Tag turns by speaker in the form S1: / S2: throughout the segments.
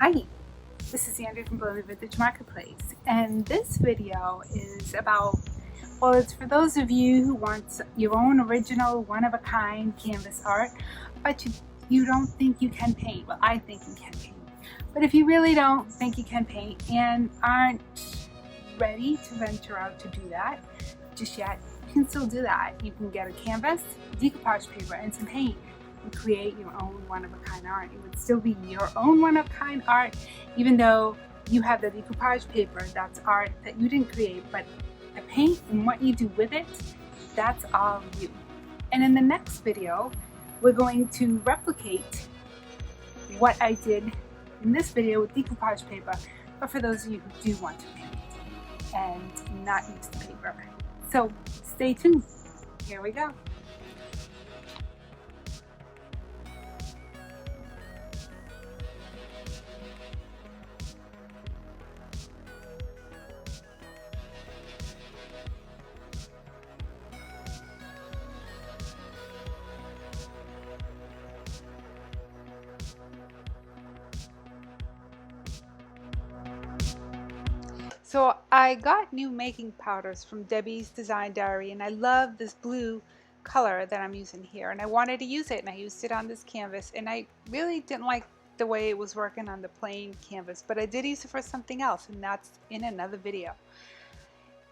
S1: Hi, this is Andrea from Blended Vintage Marketplace, and this video is about, well, it's for those of you who want your own original, one-of-a-kind canvas art, but you don't think you can paint. Well, I think you can paint. But if you really don't think you can paint and aren't ready to venture out to do that just yet, you can still do that. You can get a canvas, decoupage paper, and some paint and create your own one-of-a-kind art. It would still be your own one-of-a-kind art, even though you have the decoupage paper. That's art that you didn't create, but the paint and what you do with it, that's all you. And in the next video, we're going to replicate what I did in this video with decoupage paper, but for those of you who do want to paint and not use the paper. So stay tuned. Here we go. So I got new making powders from Debbie's Design Diary, and I love this blue color that I'm using here, and I wanted to use it, and I used it on this canvas, and I really didn't like the way it was working on the plain canvas, but I did use it for something else, and that's in another video.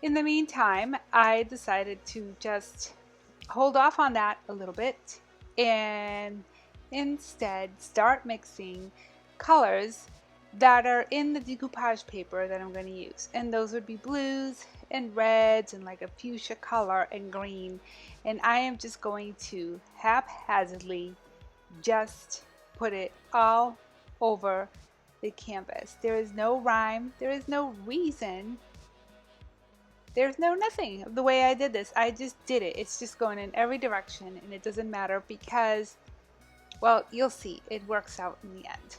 S1: In the meantime, I decided to just hold off on that a little bit and instead start mixing colors that are in the decoupage paper that I'm going to use, and those would be blues and reds and like a fuchsia color and green, and I am just going to haphazardly just put it all over the canvas. There is no rhyme, there is no reason, there's no nothing of the way I did this. I just did it. It's just going in every direction, and it doesn't matter because, well, you'll see, it works out in the end.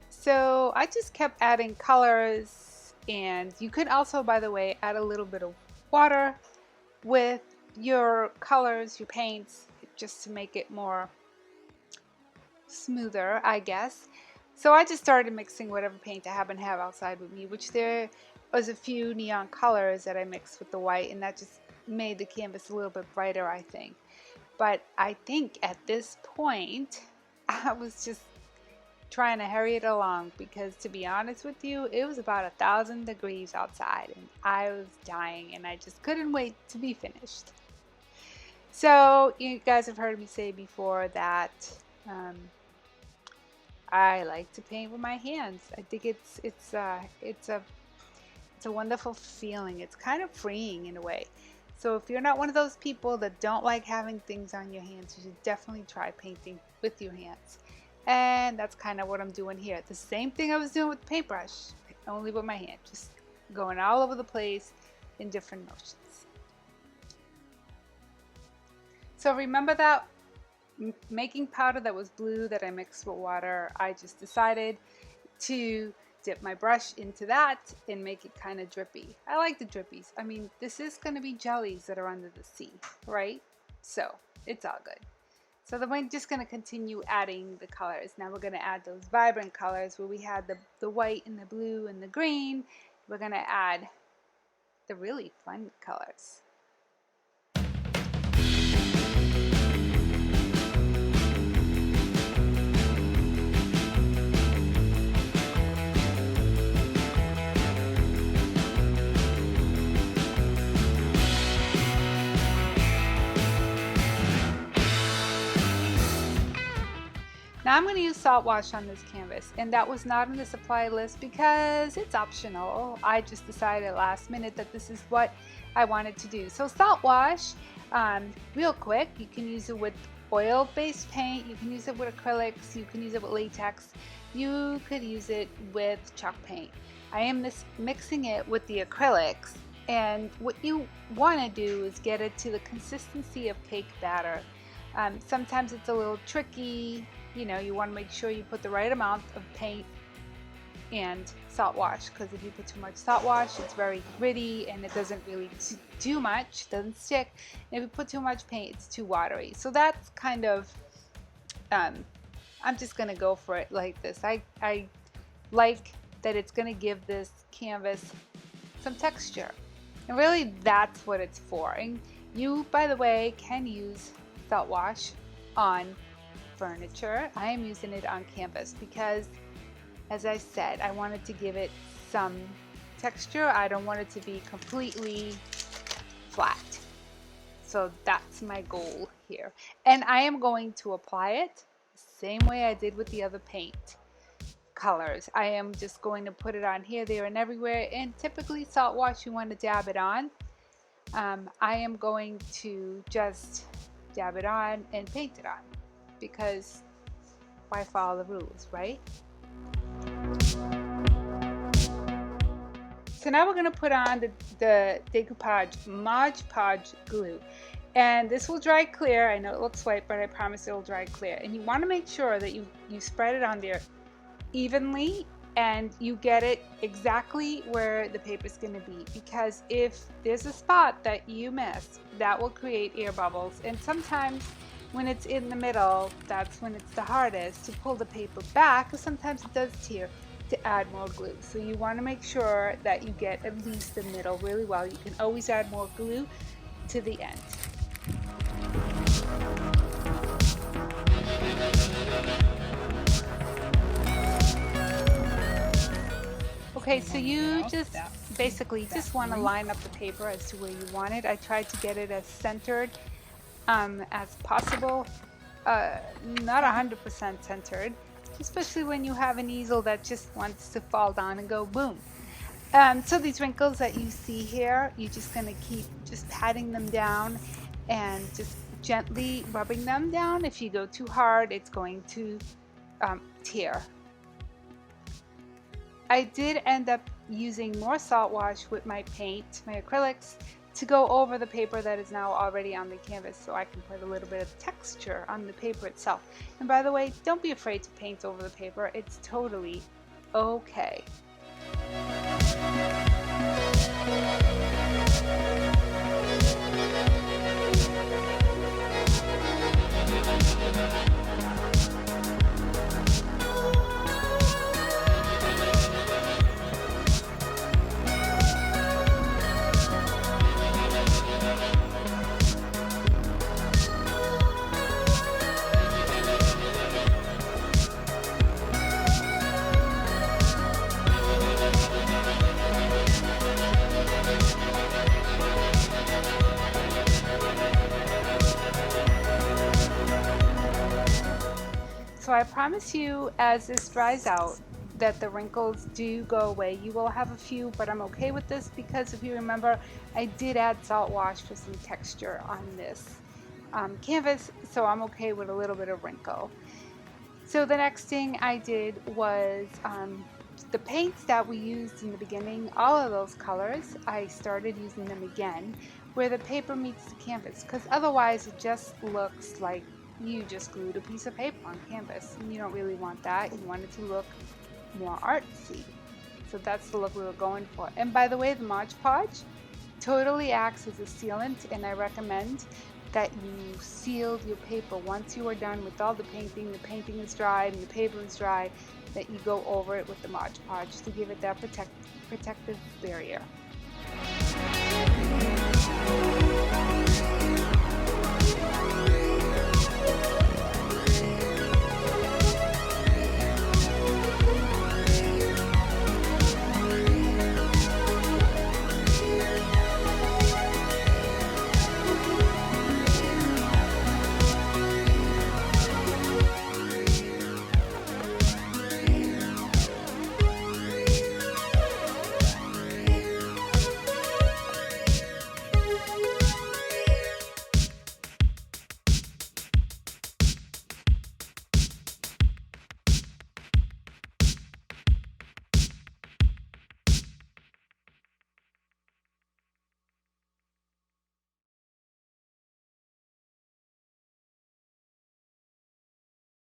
S1: So I just kept adding colors, and you could also, by the way, add a little bit of water with your colors, your paints, just to make it more smoother, I guess. So I just started mixing whatever paint I happen to have outside with me, which there was a few neon colors that I mixed with the white, and that just made the canvas a little bit brighter, I think. But I think at this point, I was just trying to hurry it along because, to be honest with you, it was about 1,000 degrees outside and I was dying, and I just couldn't wait to be finished. So you guys have heard me say before that I like to paint with my hands. I think it's a wonderful feeling. It's kind of freeing in a way. So if you're not one of those people that don't like having things on your hands, you should definitely try painting with your hands. And that's kind of what I'm doing here. The same thing I was doing with the paintbrush, only with my hand, just going all over the place in different motions. So remember that making powder that was blue that I mixed with water? I just decided to dip my brush into that and make it kind of drippy. I like the drippies. I mean, this is going to be jellies that are under the sea, right? So it's all good. So then we're just going to continue adding the colors. Now we're going to add those vibrant colors where we had the white and the blue and the green. We're going to add the really fun colors. Now I'm going to use salt wash on this canvas, and that was not on the supply list because it's optional. I just decided last minute that this is what I wanted to do. So salt wash, real quick, you can use it with oil-based paint, you can use it with acrylics, you can use it with latex, you could use it with chalk paint. I am mixing it with the acrylics, and what you want to do is get it to the consistency of cake batter. Sometimes it's a little tricky. You know, you want to make sure you put the right amount of paint and salt wash, because if you put too much salt wash, it's very gritty and it doesn't really do much, doesn't stick. And if you put too much paint, it's too watery. So that's kind of, I'm just gonna go for it like this. I like that it's gonna give this canvas some texture. And really that's what it's for. And you, by the way, can use salt wash on furniture. I am using it on canvas because, as I said, I wanted to give it some texture. I don't want it to be completely flat. So that's my goal here. And I am going to apply it the same way I did with the other paint colors. I am just going to put it on here, there, and everywhere. And typically salt wash, you want to dab it on. I am going to just dab it on and paint it on, because why follow the rules, right? So now we're going to put on the decoupage Mod Podge glue. And this will dry clear. I know it looks white, but I promise it will dry clear. And you want to make sure that you spread it on there evenly and you get it exactly where the paper is going to be, because if there's a spot that you miss, that will create air bubbles. And sometimes when it's in the middle, that's when it's the hardest to pull the paper back, because sometimes it does tear, to add more glue. So you want to make sure that you get at least the middle really well. You can always add more glue to the end. Okay, so you just basically just want to line up the paper as to where you want it. I tried to get it as centered as possible, not 100% centered, especially when you have an easel that just wants to fall down and go boom. So these wrinkles that you see here, you're just going to keep just patting them down and just gently rubbing them down. If you go too hard, it's going to tear. I did end up using more salt wash with my paint, my acrylics, to go over the paper that is now already on the canvas, so I can put a little bit of texture on the paper itself. And by the way, don't be afraid to paint over the paper. It's totally okay. So I promise you, as this dries out, that the wrinkles do go away. You will have a few, but I'm okay with this because if you remember, I did add salt wash for some texture on this canvas, so I'm okay with a little bit of wrinkle. So the next thing I did was the paints that we used in the beginning, all of those colors, I started using them again where the paper meets the canvas, because otherwise it just looks like you just glued a piece of paper on canvas, and you don't really want that. You want it to look more artsy. So that's the look we were going for. And by the way, the Mod Podge totally acts as a sealant, and I recommend that you seal your paper once you are done with all the painting is dry and the paper is dry, that you go over it with the Mod Podge to give it that protective barrier.